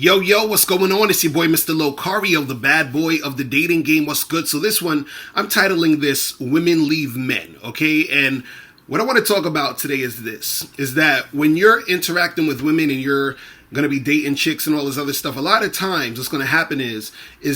Yo, what's going on? It's your boy, Mr. Locario, the bad boy of the dating game. What's good? So this one, I'm titling this Women Leave Men, okay? And what I want to talk about today is this, is that when you're interacting with women and you're going to be dating chicks and all this other stuff, a lot of times what's going to happen is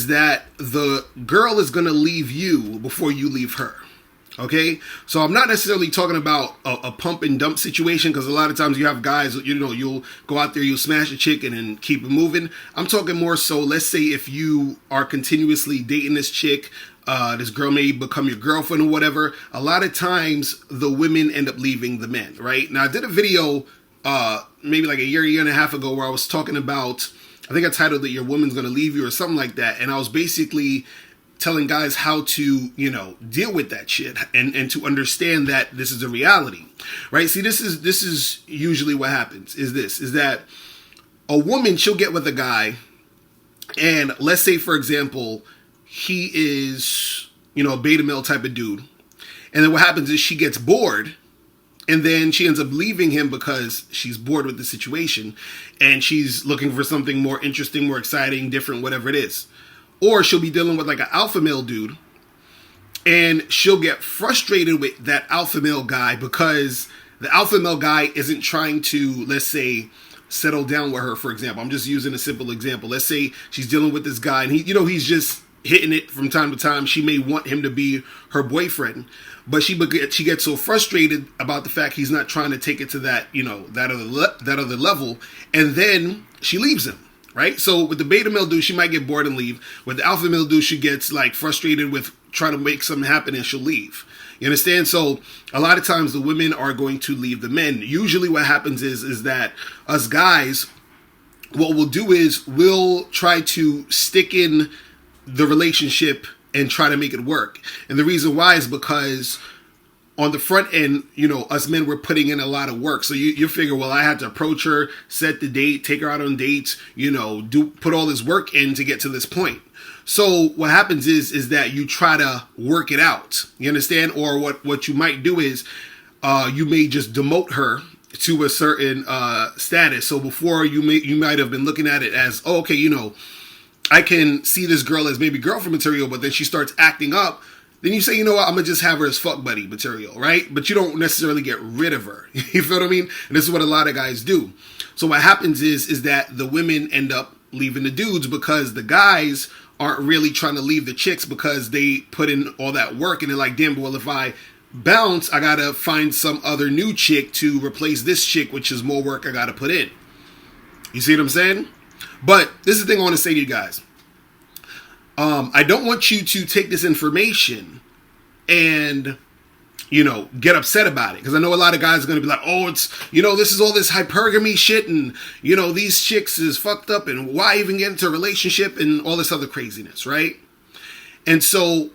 that the girl is going to leave you before you leave her. Okay, so I'm not necessarily talking about a pump and dump situation, because a lot of times you have guys, you'll go out there, you'll smash a chick and then keep it moving. I'm talking more so, let's say if you are continuously dating this chick, this girl may become your girlfriend or whatever. A lot of times the women end up leaving the men, right? Now I did a video maybe like a year and a half ago where I was talking about, I think I titled it "Your Woman's Gonna Leave You" or something like that, and I was basically telling guys how to, deal with that shit and to understand that this is a reality, right? See, this is usually what happens is that a woman, she'll get with a guy, and let's say, for example, he is, a beta male type of dude. And then what happens is she gets bored, and then she ends up leaving him because she's bored with the situation and she's looking for something more interesting, more exciting, different, whatever it is. Or she'll be dealing with like an alpha male dude, and she'll get frustrated with that alpha male guy because the alpha male guy isn't trying to, let's say, settle down with her, for example. I'm just using a simple example. Let's say she's dealing with this guy and he's just hitting it from time to time. She may want him to be her boyfriend, but she gets so frustrated about the fact he's not trying to take it to that, that other level, and then she leaves him. Right? So with the beta male dude, she might get bored and leave. With the alpha male dude, she gets like frustrated with trying to make something happen and she'll leave. You understand? So a lot of times the women are going to leave the men. Usually what happens is that us guys, what we'll do is we'll try to stick in the relationship and try to make it work. And the reason why is because on the front end, us men, we're putting in a lot of work. So you figure, well, I had to approach her, set the date, take her out on dates, put all this work in to get to this point. So what happens is that you try to work it out. You understand? Or what you might do is you may just demote her to a certain status. So before you might have been looking at it as, oh, okay, I can see this girl as maybe girlfriend material, but then she starts acting up. Then you say, you know what, I'm going to just have her as fuck buddy material, right? But you don't necessarily get rid of her. You feel what I mean? And this is what a lot of guys do. So what happens is that the women end up leaving the dudes because the guys aren't really trying to leave the chicks because they put in all that work. And they're like, damn, well, if I bounce, I got to find some other new chick to replace this chick, which is more work I got to put in. You see what I'm saying? But this is the thing I want to say to you guys. I don't want you to take this information and, get upset about it. Because I know a lot of guys are going to be like, oh, it's, this is all this hypergamy shit. And, these chicks is fucked up. And why even get into a relationship and all this other craziness, right? And so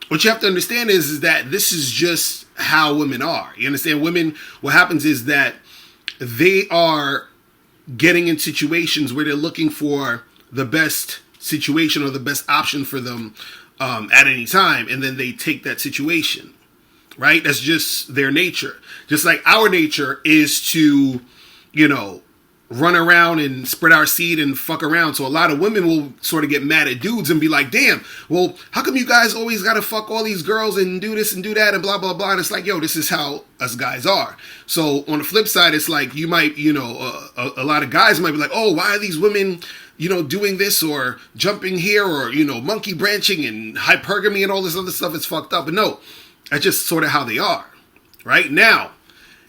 what you have to understand is that this is just how women are. You understand? Women, what happens is that they are getting in situations where they're looking for the best situation or the best option for them at any time, and then they take that situation, right? That's just their nature. Just like our nature is to, run around and spread our seed and fuck around. So a lot of women will sort of get mad at dudes and be like, damn, well, how come you guys always gotta fuck all these girls and do this and do that and blah, blah, blah. And it's like, yo, this is how us guys are. So on the flip side, it's like you might, a lot of guys might be like, oh, why are these women doing this or jumping here or, monkey branching and hypergamy and all this other stuff? It's fucked up. But no, that's just sort of how they are, right? Now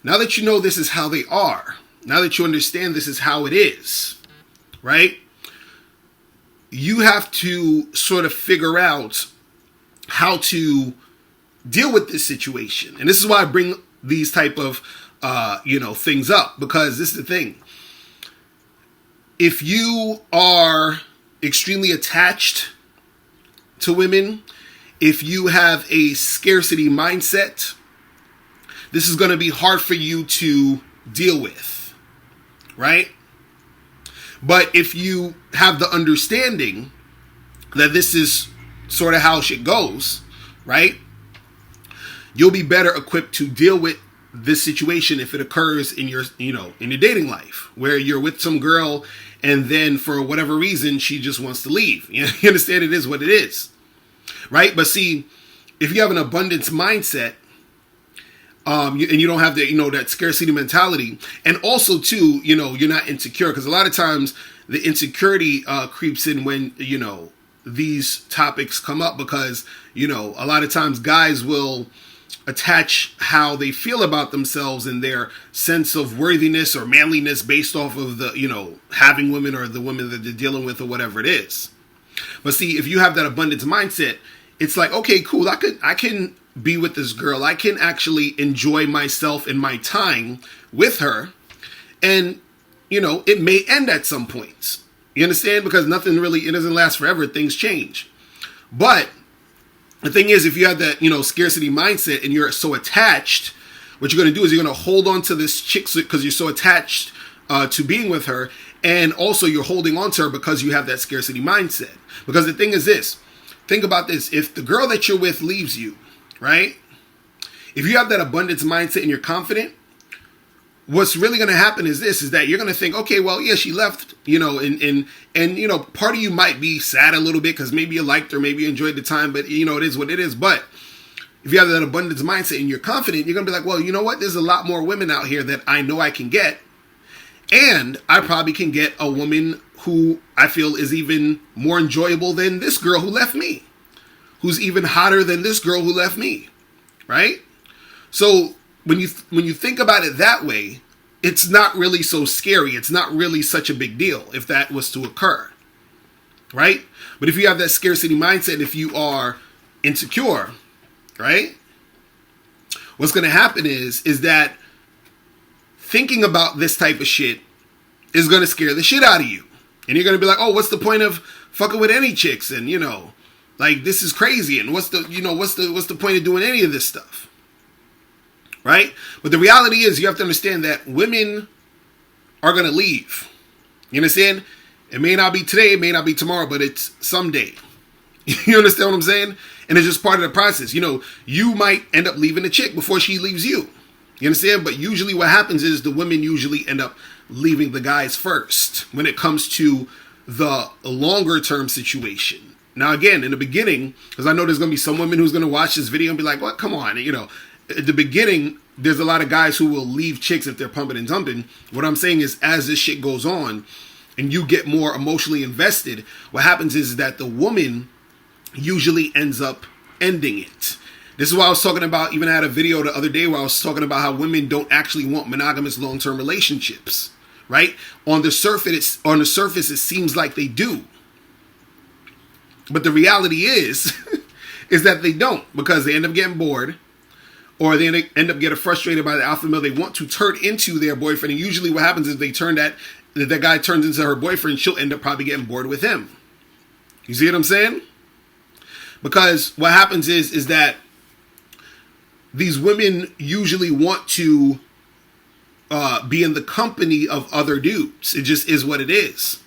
that you know this is how they are, now that you understand this is how it is, right? You have to sort of figure out how to deal with this situation. And this is why I bring these type of, things up, because this is the thing. If you are extremely attached to women, if you have a scarcity mindset, this is going to be hard for you to deal with, right? But if you have the understanding that this is sort of how shit goes, right? You'll be better equipped to deal with this situation if it occurs in your, in your dating life, where you're with some girl and then for whatever reason, she just wants to leave. You understand? It is what it is, right? But see, if you have an abundance mindset, and you don't have the, that scarcity mentality, and also too, you're not insecure, because a lot of times the insecurity creeps in when, these topics come up, because, a lot of times guys will attach how they feel about themselves and their sense of worthiness or manliness based off of the, having women or the women that they're dealing with or whatever it is. But see, if you have that abundance mindset, it's like, okay, cool, I can be with this girl. I can actually enjoy myself and my time with her. And, it may end at some points. You understand? Because it doesn't last forever. Things change. But the thing is, if you have that, scarcity mindset and you're so attached, what you're going to do is you're going to hold on to this chick because you're so attached to being with her. And also you're holding on to her because you have that scarcity mindset. Because the thing is this, think about this. If the girl that you're with leaves you, right? If you have that abundance mindset and you're confident, what's really going to happen is that you're going to think, okay, well, yeah, she left, and part of you might be sad a little bit because maybe you liked her, maybe you enjoyed the time, but it is what it is. But if you have that abundance mindset and you're confident, you're going to be like, well, you know what? There's a lot more women out here that I know I can get. And I probably can get a woman who I feel is even more enjoyable than this girl who left me, who's even hotter than this girl who left me, right? So when you think about it that way, it's not really so scary. It's not really such a big deal if that was to occur, right? But if you have that scarcity mindset, if you are insecure, right? What's going to happen is that thinking about this type of shit is going to scare the shit out of you. And you're going to be like, oh, what's the point of fucking with any chicks? And, like, this is crazy. And what's the point of doing any of this stuff? Right? But the reality is you have to understand that women are going to leave. You understand? It may not be today, it may not be tomorrow, but it's someday. You understand what I'm saying? And it's just part of the process. You might end up leaving a chick before she leaves you. You understand? But usually what happens is the women usually end up leaving the guys first when it comes to the longer term situation. Now, again, in the beginning, because I know there's going to be some women who's going to watch this video and be like, what? Come on. At the beginning, there's a lot of guys who will leave chicks if they're pumping and dumping. What I'm saying is, as this shit goes on and you get more emotionally invested, what happens is that the woman usually ends up ending it. This is what I was talking about. Even I had a video the other day where I was talking about how women don't actually want monogamous long-term relationships, right? On the surface, it seems like they do. But the reality is that they don't, because they end up getting bored, or they end up getting frustrated by the alpha male. They want to turn into their boyfriend. And usually what happens is they turn that guy turns into her boyfriend, she'll end up probably getting bored with him. You see what I'm saying? Because what happens is that these women usually want to be in the company of other dudes. It just is what it is.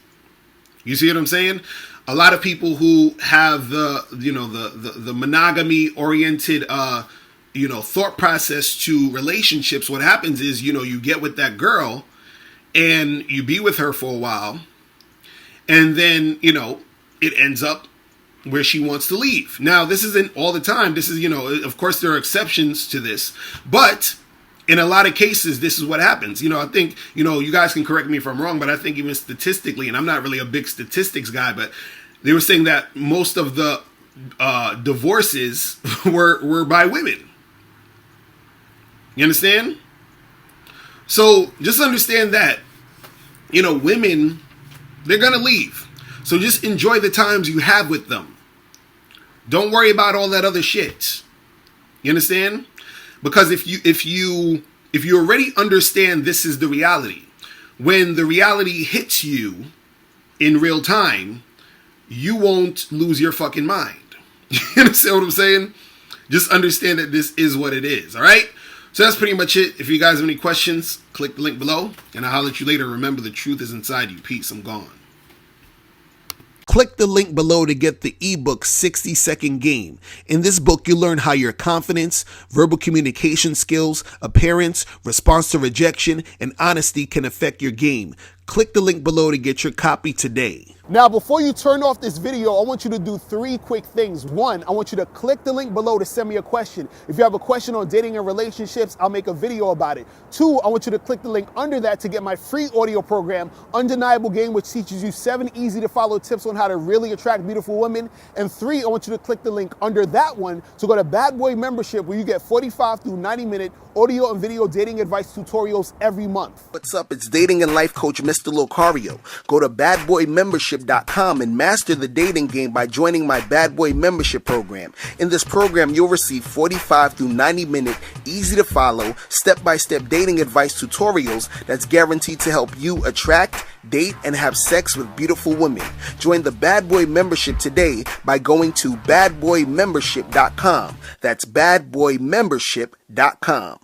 You see what I'm saying? A lot of people who have the monogamy oriented thought process to relationships, what happens is, you get with that girl and you be with her for a while, and then, it ends up where she wants to leave. Now, this isn't all the time. This is, of course there are exceptions to this, but in a lot of cases, this is what happens. I think, you guys can correct me if I'm wrong, but I think even statistically, and I'm not really a big statistics guy, but they were saying that most of the divorces were by women. You understand? So just understand that, women, they're going to leave. So just enjoy the times you have with them. Don't worry about all that other shit. You understand? Because if you already understand this is the reality, when the reality hits you in real time, you won't lose your fucking mind. You understand what I'm saying? Just understand that this is what it is. All right? So that's pretty much it. If you guys have any questions, click the link below, and I'll holler at you later. Remember, the truth is inside you. Peace. I'm gone. Click the link below to get the ebook 60-Second Game. In this book, you'll learn how your confidence, verbal communication skills, appearance, response to rejection, and honesty can affect your game. Click the link below to get your copy today. Now, before you turn off this video, I want you to do 3 quick things. 1, I want you to click the link below to send me a question. If you have a question on dating and relationships, I'll make a video about it. 2, I want you to click the link under that to get my free audio program, Undeniable Game, which teaches you 7 easy to follow tips on how to really attract beautiful women. And 3, I want you to click the link under that one to go to Bad Boy Membership, where you get 45 through 90-minute audio and video dating advice tutorials every month. What's up? It's dating and life coach Mr. Locario. Go to badboymembership.com and master the dating game by joining my Bad Boy Membership program. In this program, you'll receive 45 through 90-minute, easy to follow, step-by-step dating advice tutorials that's guaranteed to help you attract, date, and have sex with beautiful women. Join the Bad Boy Membership today by going to badboymembership.com. That's badboymembership.com.